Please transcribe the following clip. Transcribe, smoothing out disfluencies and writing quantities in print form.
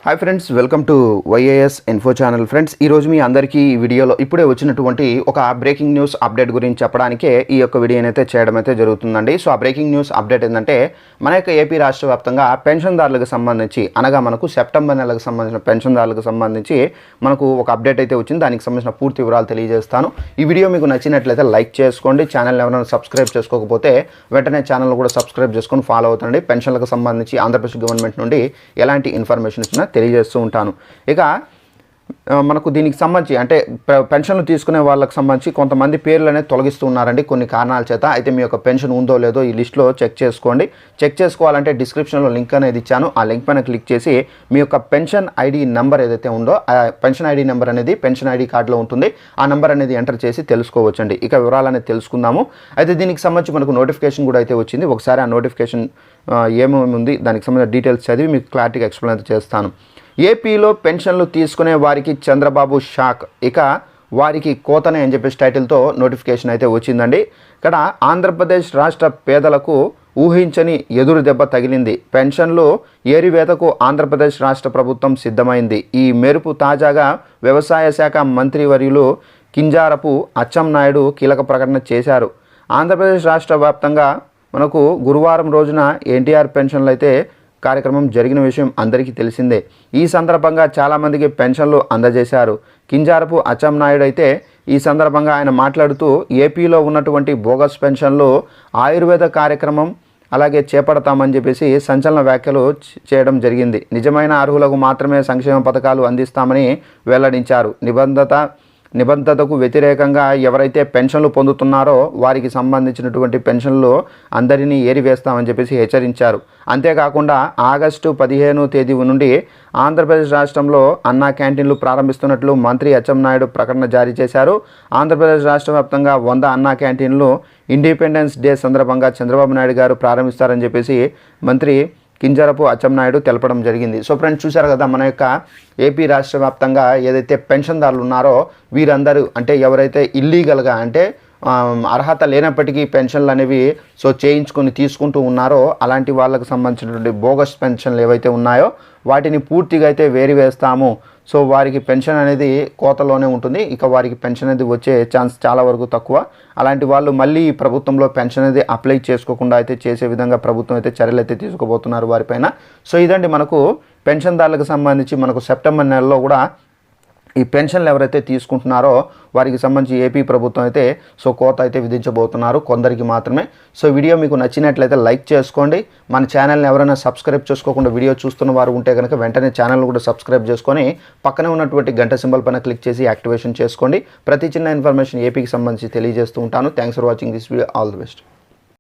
Hi friends, welcome to YAS info channel. Friends, ఈరోజు మీ అందరికీ ఈ వీడియోలో ఇప్పుడే వచ్చినటువంటి ఒక బ్రేకింగ్ న్యూస్ అప్డేట్ గురించి చెప్పడానికే ఈ యొక్క వీడియోని అయితే చేయడం అయితే జరుగుతుందండి. సో ఆ బ్రేకింగ్ న్యూస్ అప్డేట్ ఏంటంటే మన యొక్క ఏపీ రాష్ట్ర వ్యాప్తంగా పెన్షన్దారులకు సంబంధించి అనగా మనకు సెప్టెంబర్ నెలకు సంబంధించిన పెన్షన్దారులకు సంబంధించి మనకు ఒక అప్డేట్ అయితే వచ్చింది. దానికి సంబంధించిన పూర్తి వివరాలు తెలియజేస్తాను. ఈ వీడియో మీకు నచ్చినట్లయితే లైక్ చేసుకోండి. ఛానల్ ఎవరైనా సబ్స్క్రైబ్ చేసుకోకపోతే వెంటనే ఛానల్ కూడా సబ్స్క్రైబ్ చేసుకొని ఫాలో అవుతండి. పెన్షన్లకు సంబంధించి ఆంధ్రప్రదేశ్ గవర్నమెంట్ నుండి ఎలాంటి ఇన్ఫర్మేషన్ ఇచ్చినా తెలియజేస్తూ ఉంటాను. ఇక మనకు దీనికి సంబంధించి అంటే పెన్షన్లు తీసుకునే వాళ్ళకి సంబంధించి కొంతమంది పేర్లు అనేది తొలగిస్తూ ఉన్నారండి కొన్ని కారణాల చేత. అయితే మీ యొక్క పెన్షన్ ఉందో లేదో ఈ లిస్ట్లో చెక్ చేసుకోండి. చెక్ చేసుకోవాలంటే డిస్క్రిప్షన్లో లింక్ అనేది ఇచ్చాను. ఆ లింక్ పైన క్లిక్ చేసి మీ యొక్క పెన్షన్ ఐడి నెంబర్ ఏదైతే ఉందో ఆ పెన్షన్ ఐడి నెంబర్ అనేది పెన్షన్ ఐడి కార్డులో ఉంటుంది. ఆ నెంబర్ అనేది ఎంటర్ చేసి తెలుసుకోవచ్చండి. ఇక వివరాలు అనేది తెలుసుకుందాము. అయితే దీనికి సంబంధించి మనకు నోటిఫికేషన్ కూడా అయితే వచ్చింది. ఒకసారి ఆ నోటిఫికేషన్ ఏమేమి ఉంది దానికి సంబంధించిన డీటెయిల్స్ చదివి మీకు క్లారిటీగా ఎక్స్ప్లెయిన్ అయితే చేస్తాను. ఏపీలో పెన్షన్లు తీసుకునే వారికి చంద్రబాబు షాక్, ఇక వారికి కోతనే అని చెప్పేసి టైటిల్తో నోటిఫికేషన్ అయితే వచ్చిందండి. ఇక్కడ ఆంధ్రప్రదేశ్ రాష్ట్ర పేదలకు ఊహించని ఎదురు దెబ్బ తగిలింది. పెన్షన్లు ఏరివేతకు ఆంధ్రప్రదేశ్ రాష్ట్ర ప్రభుత్వం సిద్ధమైంది. ఈ మేరకు తాజాగా వ్యవసాయ శాఖ మంత్రివర్యులు కింజారపు అచ్చెన్నాయుడు కీలక ప్రకటన చేశారు. ఆంధ్రప్రదేశ్ రాష్ట్ర వ్యాప్తంగా మనకు గురువారం రోజున ఎన్టీఆర్ పెన్షన్లు అయితే కార్యక్రమం జరిగిన విషయం అందరికీ తెలిసిందే. ఈ సందర్భంగా చాలామందికి పెన్షన్లు అందజేశారు. కింజారపు అచ్చెన్నాయుడు అయితే ఈ సందర్భంగా ఆయన మాట్లాడుతూ ఏపీలో ఉన్నటువంటి బోగస్ పెన్షన్లు ఆయుర్వేద కార్యక్రమం అలాగే చేపడతామని చెప్పేసి సంచలన వ్యాఖ్యలు చేయడం జరిగింది. నిజమైన అర్హులకు మాత్రమే సంక్షేమ పథకాలు అందిస్తామని వెల్లడించారు. నిబంధతకు వ్యతిరేకంగా ఎవరైతే పెన్షన్లు పొందుతున్నారో వారికి సంబంధించినటువంటి పెన్షన్లు అందరినీ ఏరివేస్తామని చెప్పేసి హెచ్చరించారు. అంతేకాకుండా ఆగస్టు 15 తేదీ నుండి ఆంధ్రప్రదేశ్ రాష్ట్రంలో అన్నా క్యాంటీన్లు ప్రారంభిస్తున్నట్లు మంత్రి అచ్చెన్నాయుడు ప్రకటన జారీ చేశారు. ఆంధ్రప్రదేశ్ రాష్ట్ర వ్యాప్తంగా 100 అన్నా క్యాంటీన్లు ఇండిపెండెన్స్ డే సందర్భంగా చంద్రబాబు నాయుడు గారు ప్రారంభిస్తారని చెప్పేసి మంత్రి కింజారపు అచ్చెన్నాయుడు తెలపడం జరిగింది. సో ఫ్రెండ్స్, చూశారు కదా మన యొక్క ఏపీ రాష్ట్ర వ్యాప్తంగా ఏదైతే పెన్షన్దారులు ఉన్నారో వీరందరూ అంటే ఎవరైతే ఇల్లీగల్గా అంటే అర్హత లేనప్పటికీ పెన్షన్లు అనేవి చేయించుకొని తీసుకుంటూ ఉన్నారో అలాంటి వాళ్ళకు సంబంధించినటువంటి బోగస్ పెన్షన్లు ఏవైతే ఉన్నాయో వాటిని పూర్తిగా అయితే వేరివేస్తాము. సో వారికి పెన్షన్ అనేది కోతలోనే ఉంటుంది. ఇక వారికి పెన్షన్ అనేది వచ్చే ఛాన్స్ చాలా వరకు తక్కువ. అలాంటి వాళ్ళు మళ్ళీ ప్రభుత్వంలో పెన్షన్ అనేది అప్లై చేసుకోకుండా అయితే చేసే విధంగా ప్రభుత్వం అయితే చర్యలు అయితే తీసుకోబోతున్నారు వారిపైన. సో ఇదండి మనకు పెన్షన్దారులకు సంబంధించి మనకు సెప్టెంబర్ నెలలో కూడా ఈ పెన్షన్లు ఎవరైతే తీసుకుంటున్నారో వారికి సంబంధించి ఏపీ ప్రభుత్వం అయితే కోత అయితే విధించబోతున్నారు కొందరికి మాత్రమే. సో వీడియో మీకు నచ్చినట్లయితే లైక్ చేసుకోండి. మన ఛానల్ని ఎవరైనా సబ్స్క్రైబ్ చేసుకోకుండా వీడియో చూస్తున్న వారు ఉంటే కనుక వెంటనే ఛానల్ కూడా సబ్స్క్రైబ్ చేసుకొని పక్కనే ఉన్నటువంటి గంట సింబల్ పైన క్లిక్ చేసి యాక్టివేషన్ చేసుకోండి. ప్రతి చిన్న ఇన్ఫర్మేషన్ ఏపీకి సంబంధించి తెలియజేస్తూ ఉంటాను. Thanks for watching this video. All the best.